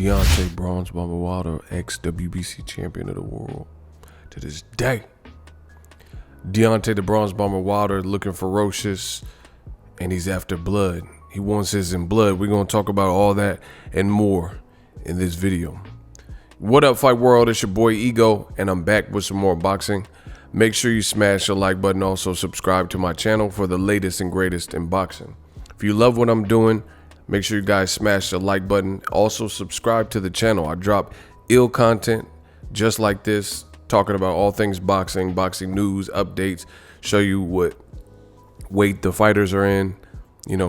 Deontay Bronze Bomber Wilder, ex-WBC champion of the world. To this day, Deontay the Bronze Bomber Wilder looking ferocious, and he's after blood. He wants his in blood. We're going to talk about all that and more in this video. What up, Fight World? It's your boy Ego, and I'm back with some more boxing. Make sure you smash the like button. Also subscribe to my channel for the latest and greatest in boxing. If you love what I'm doing, make sure you guys smash the like button. Also subscribe to the channel. I drop ill content just like this, talking about all things boxing, boxing news, updates, show you what weight the fighters are in,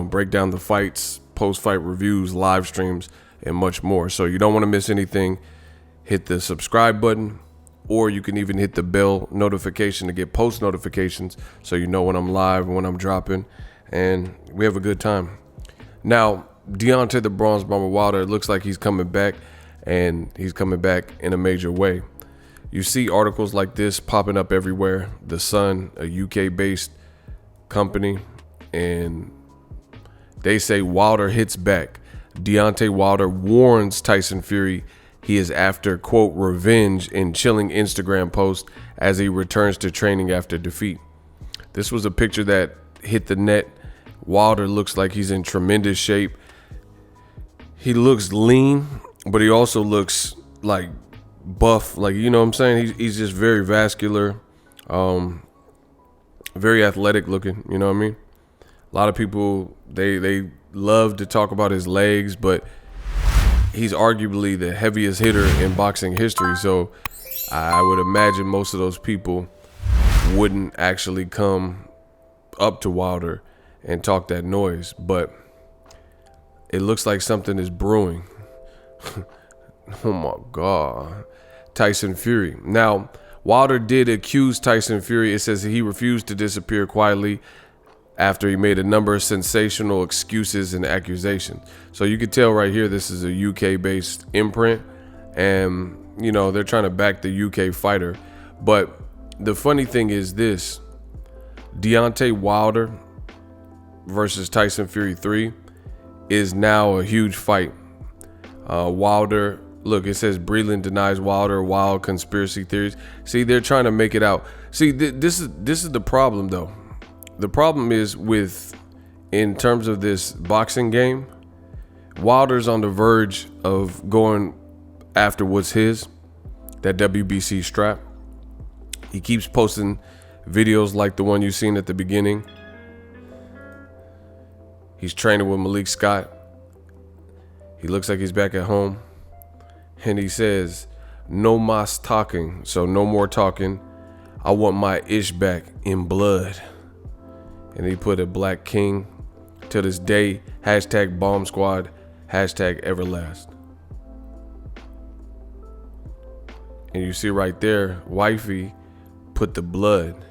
break down the fights, post-fight reviews, live streams, and much more. So you don't want to miss anything. Hit the subscribe button, or you can even hit the bell notification to get post notifications so you know when I'm live, when I'm dropping, and we have a good time. Now, Deontay the Bronze Bomber Wilder, it looks like he's coming back, and he's coming back in a major way. You see articles like this popping up everywhere. The Sun, a UK-based company, and they say Wilder hits back. Deontay Wilder warns Tyson Fury he is after, quote, revenge in chilling Instagram post as he returns to training after defeat. This was a picture that hit the net. Wilder looks like he's in tremendous shape. He looks lean, but he also looks like buff, like, you know what I'm saying? He's just very vascular, very athletic looking, you know what I mean? A lot of people, they love to talk about his legs, but he's arguably the heaviest hitter in boxing history. So I would imagine most of those people wouldn't actually come up to Wilder and talk that noise, but it looks like something is brewing. Oh my God. Tyson Fury. Now, Wilder did accuse Tyson Fury. It says he refused to disappear quietly after he made a number of sensational excuses and accusations. So you can tell right here, this is a UK-based imprint, and, they're trying to back the UK fighter. But the funny thing is this: Deontay Wilder versus Tyson Fury 3 is now a huge fight. Wilder, look, it says Breland denies Wilder wild conspiracy theories. See, they're trying to make it out. See, this is the problem, though. The problem is in terms of this boxing game, Wilder's on the verge of going after what's his, that WBC strap. He keeps posting videos like the one you've seen at the beginning. He's training with Malik Scott. He looks like he's back at home. And he says, no mas talking, so no more talking. I want my ish back in blood. And he put a Black King to this day, hashtag Bomb Squad, hashtag Everlast. And you see right there, wifey put the blood,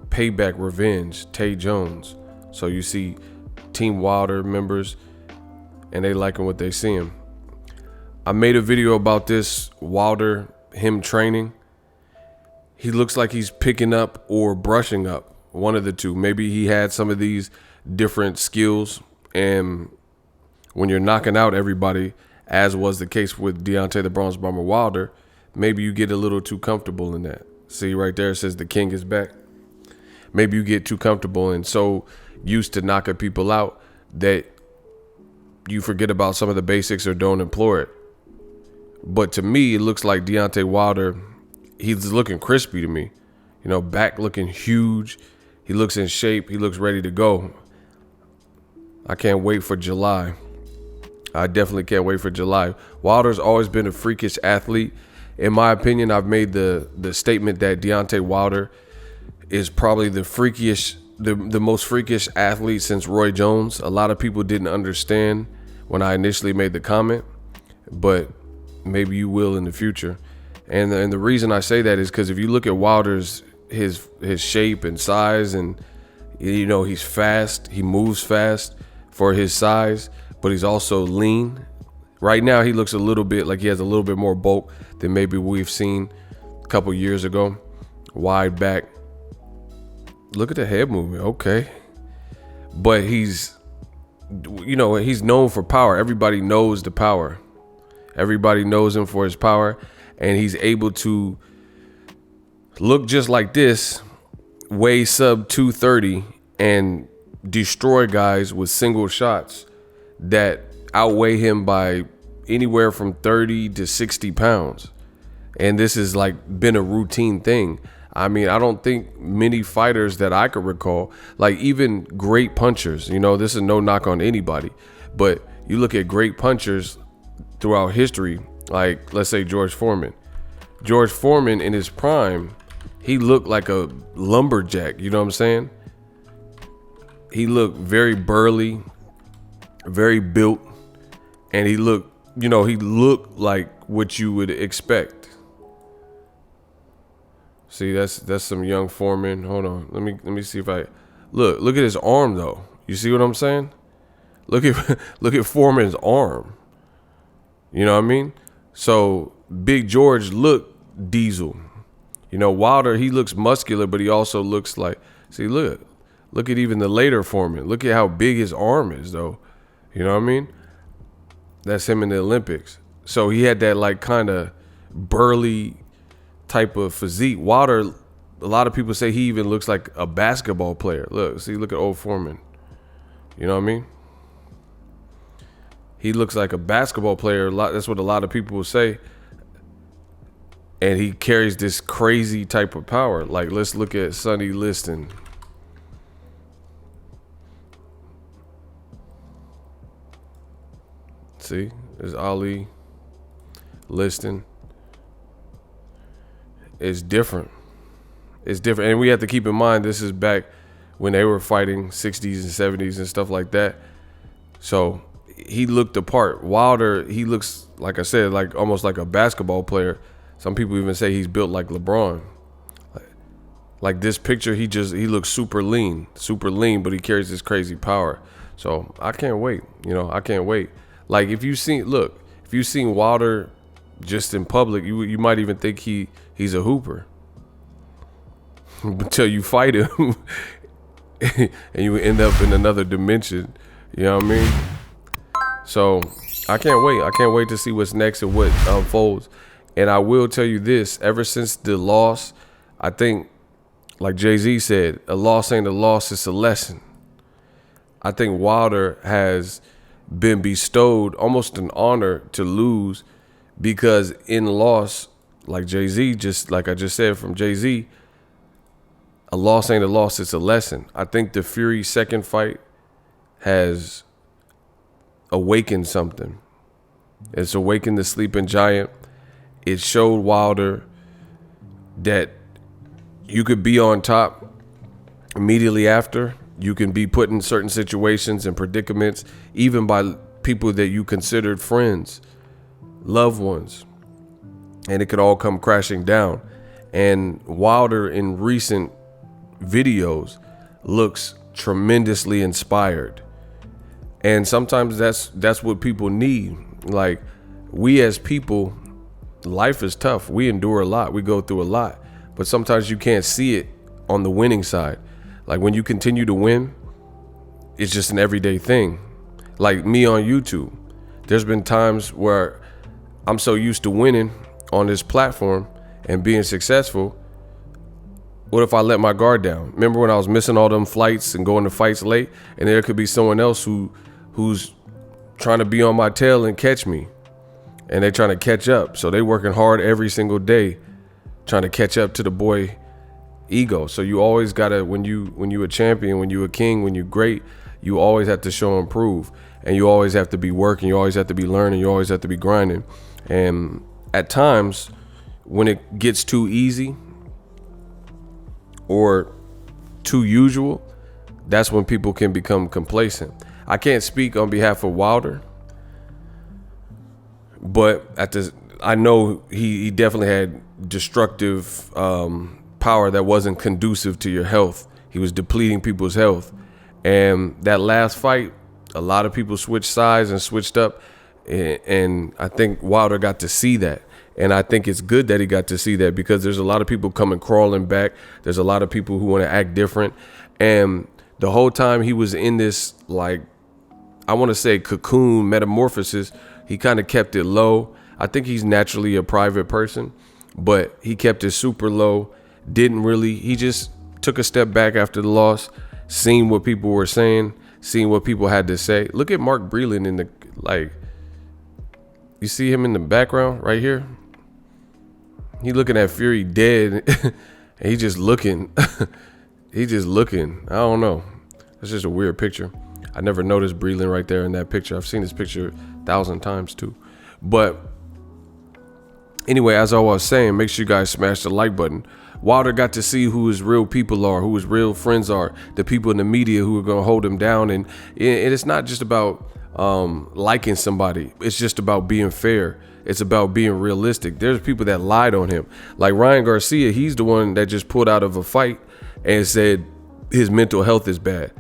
payback, revenge, Tay Jones. So you see Team Wilder members, and they liking what they see him. I made a video about this, Wilder, him training. He looks like he's picking up or brushing up. One of the two. Maybe he had some of these different skills, and when you're knocking out everybody, as was the case with Deontay the Bronze Bomber Wilder, maybe you get a little too comfortable in that. See right there, it says the king is back. Maybe you get too comfortable and so used to knocking people out that you forget about some of the basics or don't employ it. But to me, it looks like Deontay Wilder, he's looking crispy to me. Back looking huge. He looks in shape. He looks ready to go. I can't wait for July. I definitely can't wait for July. Wilder's always been a freakish athlete. In my opinion, I've made the statement that Deontay Wilder is probably the most freakish athlete since Roy Jones. A lot of people didn't understand when I initially made the comment, but maybe you will in the future. And the reason I say that is because if you look at Wilder's his shape and size, and he's fast, he moves fast for his size, but he's also lean. Right now he looks a little bit like he has a little bit more bulk than maybe we've seen a couple years ago. Wide back. Look at the head movement. Okay. But he's known for power. Everybody knows the power. Everybody knows him for his power, and he's able to look just like this, weigh sub 230, and destroy guys with single shots that outweigh him by anywhere from 30 to 60 pounds. And this has like been a routine thing. I mean, I don't think many fighters that I could recall, like even great punchers, you know, this is no knock on anybody, but you look at great punchers throughout history, like let's say George Foreman. George Foreman in his prime, he looked like a lumberjack, you know what I'm saying? He looked very burly, very built, and he looked like what you would expect. See, that's some young Foreman. Hold on. Let me see if I look at his arm though. You see what I'm saying? Look at Foreman's arm. You know what I mean? So Big George looked diesel. You know, Wilder, he looks muscular, but he also looks like, see, look at even the later Foreman. Look at how big his arm is though. You know what I mean? That's him in the Olympics. So he had that like kind of burly type of physique. Wilder, a lot of people say he even looks like a basketball player. Look at old Foreman. You know what I mean? He looks like a basketball player. That's what a lot of people will say. And he carries this crazy type of power. Like, let's look at Sonny Liston. See, there's Ali, Liston. It's different. It's different. And we have to keep in mind, this is back when they were fighting 60s and 70s and stuff like that. So he looked the part. Wilder, he looks, like I said, like almost like a basketball player. Some people even say he's built like LeBron. Like this picture, he looks super lean, but he carries this crazy power. So I can't wait. You know, I can't wait. Like if you've seen Wilder just in public, you might even think he's a hooper until you fight him and you end up in another dimension. You know what I mean? So I can't wait. I can't wait to see what's next and what unfolds. And I will tell you this, ever since the loss, I think, like Jay-Z said, a loss ain't a loss, it's a lesson. I think Wilder has been bestowed almost an honor to lose, because in loss, like Jay-Z, just like I just said from Jay-Z, a loss ain't a loss, it's a lesson. I think the Fury second fight has awakened something. It's awakened the sleeping giant. It showed Wilder that you could be on top immediately after. You can be put in certain situations and predicaments, even by people that you considered friends, loved ones, and it could all come crashing down. And Wilder in recent videos looks tremendously inspired. And sometimes that's what people need. Like, we as people, life is tough. We endure a lot. We go through a lot. But sometimes you can't see it on the winning side. Like when you continue to win, it's just an everyday thing. Like me on YouTube, there's been times where I'm so used to winning on this platform and being successful. What if I let my guard down? Remember when I was missing all them flights and going to fights late, and there could be someone else who's trying to be on my tail and catch me, and they're trying to catch up. So they working hard every single day trying to catch up to the boy ego. So you always gotta, when you a champion, when you a king, when you great, you always have to show and prove, and you always have to be working, you always have to be learning, you always have to be grinding. And at times when it gets too easy or too usual, that's when people can become complacent. I can't speak on behalf of Wilder, but I know he definitely had destructive power that wasn't conducive to your health. He was depleting people's health. And that last fight, a lot of people switched sides and switched up. And I think Wilder got to see that. And I think it's good that he got to see that, because there's a lot of people coming crawling back. There's a lot of people who want to act different. And the whole time he was in this, like, I want to say cocoon metamorphosis, he kind of kept it low. I think he's naturally a private person, but he kept it super low. He just took a step back after the loss, seen what people were saying, seen what people had to say. Look at Mark Breland in the, like, you see him in the background right here? He looking at Fury dead, and he just looking. He just looking. I don't know. It's just a weird picture. I never noticed Breland right there in that picture. I've seen this picture 1,000 times too. But anyway, as I was saying, make sure you guys smash the like button. Wilder got to see who his real people are, who his real friends are, the people in the media who are going to hold him down. And it's not just about liking somebody. It's just about being fair. It's about being realistic. There's people that lied on him. Like Ryan Garcia, he's the one that just pulled out of a fight and said his mental health is bad.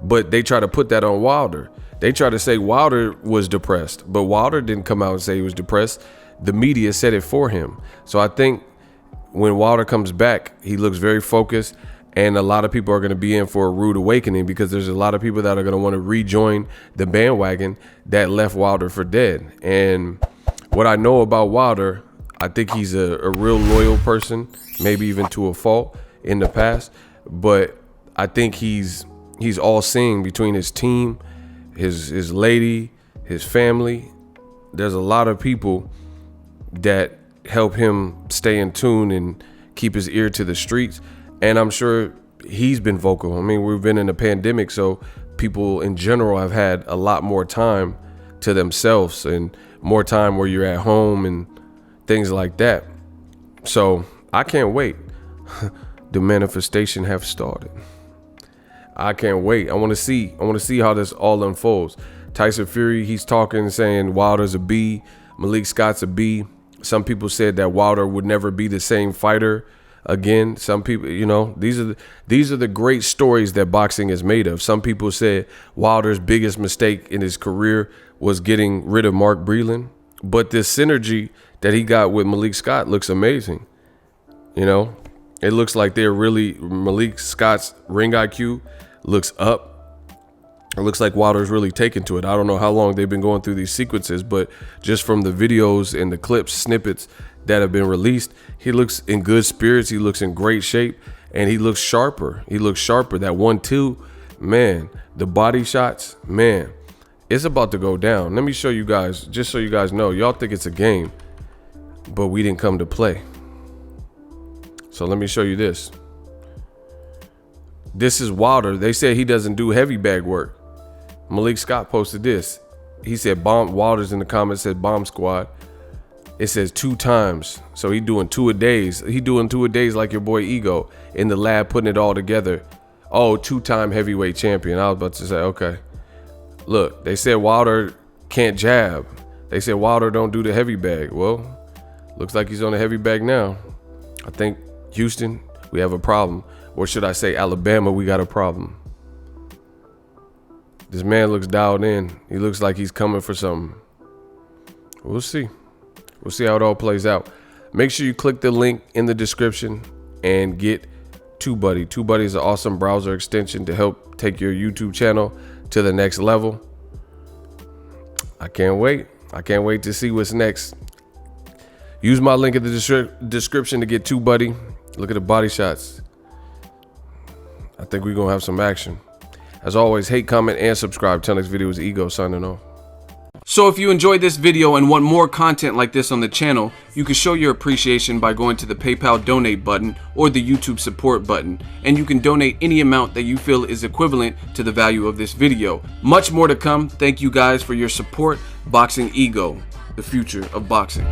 But they try to put that on Wilder. They try to say Wilder was depressed, but Wilder didn't come out and say he was depressed. The media said it for him. So I think when Wilder comes back, he looks very focused, and a lot of people are going to be in for a rude awakening, because there's a lot of people that are going to want to rejoin the bandwagon that left Wilder for dead. And what I know about Wilder, I think he's a real loyal person, maybe even to a fault in the past. But I think he's all seeing between his team, his lady, his family. There's a lot of people that help him stay in tune and keep his ear to the streets. And I'm sure he's been vocal. I mean, we've been in a pandemic, so people in general have had a lot more time to themselves and more time where you're at home and things like that. So I can't wait. The manifestation have started. I can't wait. I want to see how this all unfolds. Tyson Fury, he's talking, saying Wilder's a B, Malik Scott's a B. Some people said that Wilder would never be the same fighter again. Some people, you know, these are the great stories that boxing is made of. Some people said Wilder's biggest mistake in his career was getting rid of Mark Breland, but this synergy that he got with Malik Scott looks amazing. You know, it looks like they're really, Malik Scott's ring IQ looks up. It looks like Wilder's really taken to it. I don't know how long they've been going through these sequences, but just from the videos and the clips, snippets that have been released, he looks in good spirits. He looks in great shape, and he looks sharper. He looks sharper. That 1-2, man, the body shots, man, it's about to go down. Let me show you guys, just so you guys know. Y'all think it's a game, but we didn't come to play. So let me show you this. This is Wilder. They said he doesn't do heavy bag work. Malik Scott posted this. He said Wilder's in the comments said bomb squad. It says 2 times. So he doing 2 a days. He doing 2 a days like your boy Ego in the lab, putting it all together. Oh, 2-time heavyweight champion. I was about to say, okay. Look, they said Wilder can't jab. They said Wilder don't do the heavy bag. Well, looks like he's on the heavy bag now. I think Houston, we have a problem. Or should I say Alabama, we got a problem. This man looks dialed in. He looks like he's coming for something. We'll see. We'll see how it all plays out. Make sure you click the link in the description and get TUBEBUDDY. TUBEBUDDY is an awesome browser extension to help take your YouTube channel to the next level. I can't wait. I can't wait to see what's next. Use my link in the description to get TUBEBUDDY. Look at the body shots. I think we're going to have some action. As always, hate, comment, and subscribe. Till next video is Ego signing off. So if you enjoyed this video and want more content like this on the channel, you can show your appreciation by going to the PayPal donate button or the YouTube support button, and you can donate any amount that you feel is equivalent to the value of this video. Much more to come. Thank you guys for your support. Boxingego, the future of boxing.